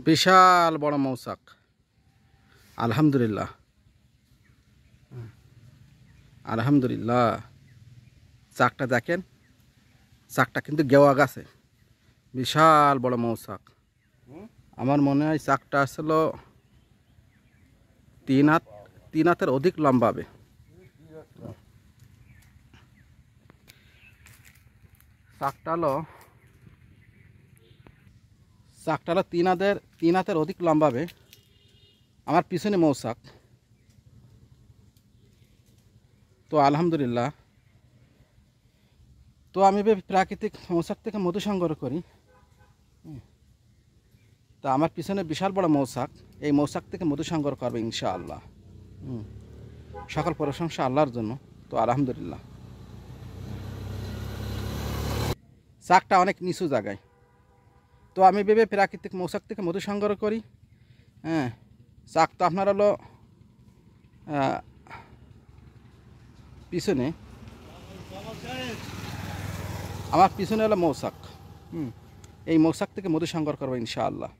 বিশাল বড় মৌচাক। আলহামদুলিল্লাহ, আলহামদুলিল্লাহ। চাকটা দেখেন, চাকটা কিন্তু গেওয়া গাছে। বিশাল বড় মৌচাক। আমার মনে হয় চাকটা আসলে 3 হাতের অধিক লম্বা হবে। চাকটা হলো 3 হাতের অধিক লম্বা হবে। আমার পিছনে মৌচাক। তো আলহামদুলিল্লাহ, তো আমি প্রাকৃতিক মৌচাক থেকে মধু সংগ্রহ করি। তা আমার পিছনে বিশাল বড় মৌচাক, এই মৌচাক থেকে মধু সংগ্রহ করবে ইনশাআল্লাহ। সকল প্রশংসা আল্লাহর জন্য। তো আলহামদুলিল্লাহ, চাকটা অনেক নিচু জায়গায়। তো আমি প্রাকৃতিক মৌচাক থেকে মধু সংগ্রহ করি। চাক তো আপনার হলো পিছনে, আমার পিছনে হলো মৌচাক। এই মৌচাক থেকে মধু সংগ্রহ করবো ইনশাআল্লাহ।